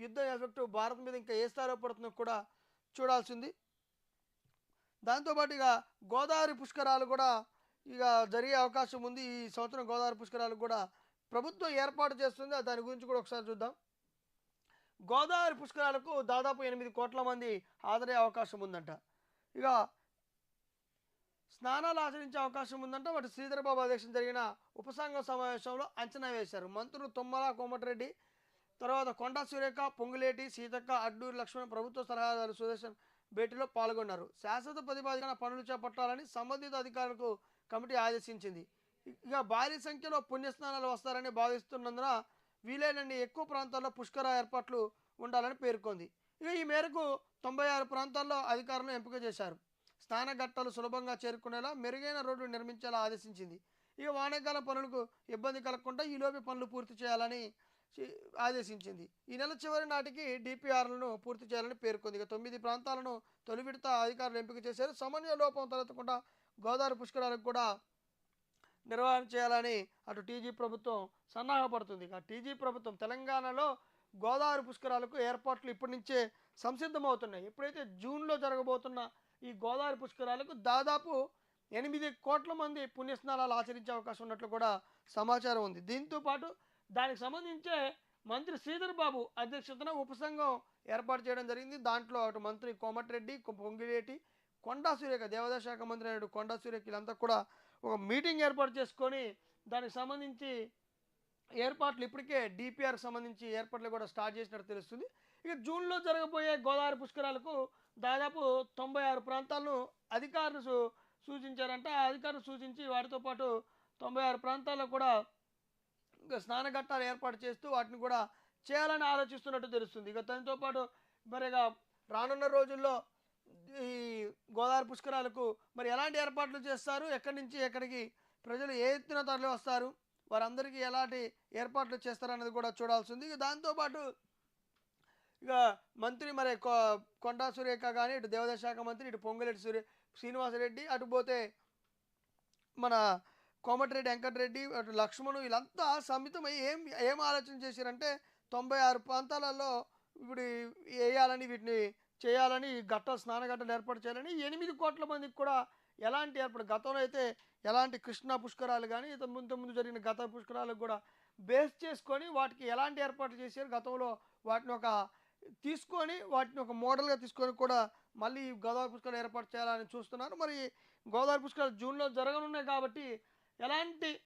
యుద్ధం ఎఫెక్ట్ భారత్ మీద ఇంకా ఏ స్థాయిలో పడుతుందో కూడా చూడాల్సింది. దాంతోపాటు ఇక గోదావరి పుష్కరాలు కూడా ఇక జరిగే అవకాశం ఉంది. ఈ సంవత్సరం గోదావరి పుష్కరాలు కూడా ప్రభుత్వం ఏర్పాటు చేస్తుంది. దాని గురించి కూడా ఒకసారి చూద్దాం. గోదావరి పుష్కరాలకు దాదాపు 8 కోట్ల మంది హాజరయ్యే అవకాశం ఉందంట. ఇక స్నానాలు ఆచరించే అవకాశం ఉందంట. వాటి శ్రీధరబాబు అధ్యక్షతన జరిగిన ఉపసంఘ సమావేశంలో అంచనా వేశారు. మంత్రులు తుమ్మల, కోమటిరెడ్డి, తర్వాత కొండా సురేఖ, పొంగులేటి, సీతక్క, అడ్డూరి లక్ష్మణ్, ప్రభుత్వ సలహాదారు సుదర్శన్ భేటీలో పాల్గొన్నారు. శాశ్వత ప్రతిపాదికన పనులు చేపట్టాలని సంబంధిత అధికారులకు కమిటీ ఆదేశించింది. ఇక భారీ సంఖ్యలో పుణ్యస్నానాలు వస్తారని భావిస్తున్నందున వీలైనన్ని ఎక్కువ ప్రాంతాల్లో పుష్కర ఏర్పాట్లు ఉండాలని పేర్కొంది. ఇక ఈ మేరకు 96 ప్రాంతాల్లో అధికారులను ఎంపిక చేశారు. స్నానఘట్టాలు సులభంగా చేరుకునేలా మెరుగైన రోడ్లు నిర్మించేలా ఆదేశించింది. ఇక వానాకాలం పనులకు ఇబ్బంది కలగకుండా ఈలోపే పనులు పూర్తి చేయాలని ఆదేశించింది. ఈ నెల చివరి నాటికి డిపిఆర్లను పూర్తి చేయాలని పేర్కొంది. ఇక 9 ప్రాంతాలను తొలి విడత అధికారులు ఎంపిక చేశారు. సమన్వయ లోపం తలెత్తకుండా గోదావరి పుష్కరాలకు కూడా నిర్వహణ చేయాలని అటు టీజీ ప్రభుత్వం సన్నాహపడుతుంది. ఇక టీజీ ప్రభుత్వం తెలంగాణలో గోదావరి పుష్కరాలకు ఏర్పాట్లు ఇప్పటి నుంచే సంసిద్ధమవుతున్నాయి. ఎప్పుడైతే జూన్లో జరగబోతున్న ఈ గోదావరి పుష్కరాలకు దాదాపు 8 కోట్ల మంది పుణ్యస్నానాలు ఆచరించే అవకాశం ఉన్నట్లు కూడా సమాచారం ఉంది. దీంతో పాటు దానికి సంబంధించే మంత్రి శ్రీధర్ బాబు అధ్యక్షతన ఉపసంఘం ఏర్పాటు చేయడం జరిగింది. దాంట్లో అటు మంత్రి కోమటిరెడ్డి, పొంగిలేటి, కొండా సురేఖ, దేవాదాయ శాఖ మంత్రి అయిన కొండా సురేఖ వీళ్ళంతా కూడా ఒక మీటింగ్ ఏర్పాటు చేసుకొని దానికి సంబంధించి ఏర్పాట్లు ఇప్పటికే డిపిఆర్కి సంబంధించి ఏర్పాట్లు కూడా స్టార్ట్ చేసినట్టు తెలుస్తుంది. ఇక జూన్లో జరగబోయే గోదావరి పుష్కరాలకు దాదాపు 96 ప్రాంతాలను అధికారులు సూచించారంట. ఆ అధికారులు సూచించి వాటితో పాటు 96 ప్రాంతాల్లో కూడా స్నానఘట్టాలు ఏర్పాటు చేస్తూ వాటిని కూడా చేయాలని ఆలోచిస్తున్నట్టు తెలుస్తుంది. ఇక దాంతో పాటు మరి రానున్న రోజుల్లో ఈ గోదావరి పుష్కరాలకు మరి ఎలాంటి ఏర్పాట్లు చేస్తారు, ఎక్కడి నుంచి ఎక్కడికి ప్రజలు ఏ ఎత్తున తరలి వస్తారు, వారందరికీ ఎలాంటి ఏర్పాట్లు చేస్తారన్నది కూడా చూడాల్సింది. ఇక దాంతోపాటు ఇక మంత్రి మరి కొండా సురేఖ కానీ ఇటు దేవాదాయ శాఖ మంత్రి, ఇటు పొంగులేటి శ్రీనివాసరెడ్డి, అటు పోతే మన కోమటిరెడ్డి వెంకటరెడ్డి, అటు లక్ష్మణు వీళ్ళంతా సమితమై ఏం ఆలోచన చేశారంటే 96 ప్రాంతాలలో ఇప్పుడు వేయాలని, వీటిని చేయాలని, స్నానఘట్టాలు ఏర్పాటు చేయాలని 8 కోట్ల మందికి కూడా ఎలాంటి ఏర్పాటు గతంలో అయితే ఎలాంటి కృష్ణా పుష్కరాలు కానీ ముందు జరిగిన గత పుష్కరాలకు కూడా బేస్ చేసుకొని వాటికి ఎలాంటి ఏర్పాట్లు చేశారు గతంలో వాటిని ఒక మోడల్గా తీసుకొని కూడా మళ్ళీ గోదావరి పుష్కరాలు ఏర్పాటు చేయాలని చూస్తున్నారు. మరి గోదావరి పుష్కరాలు జూన్లో జరగనున్నాయి కాబట్టి ఎలాంటి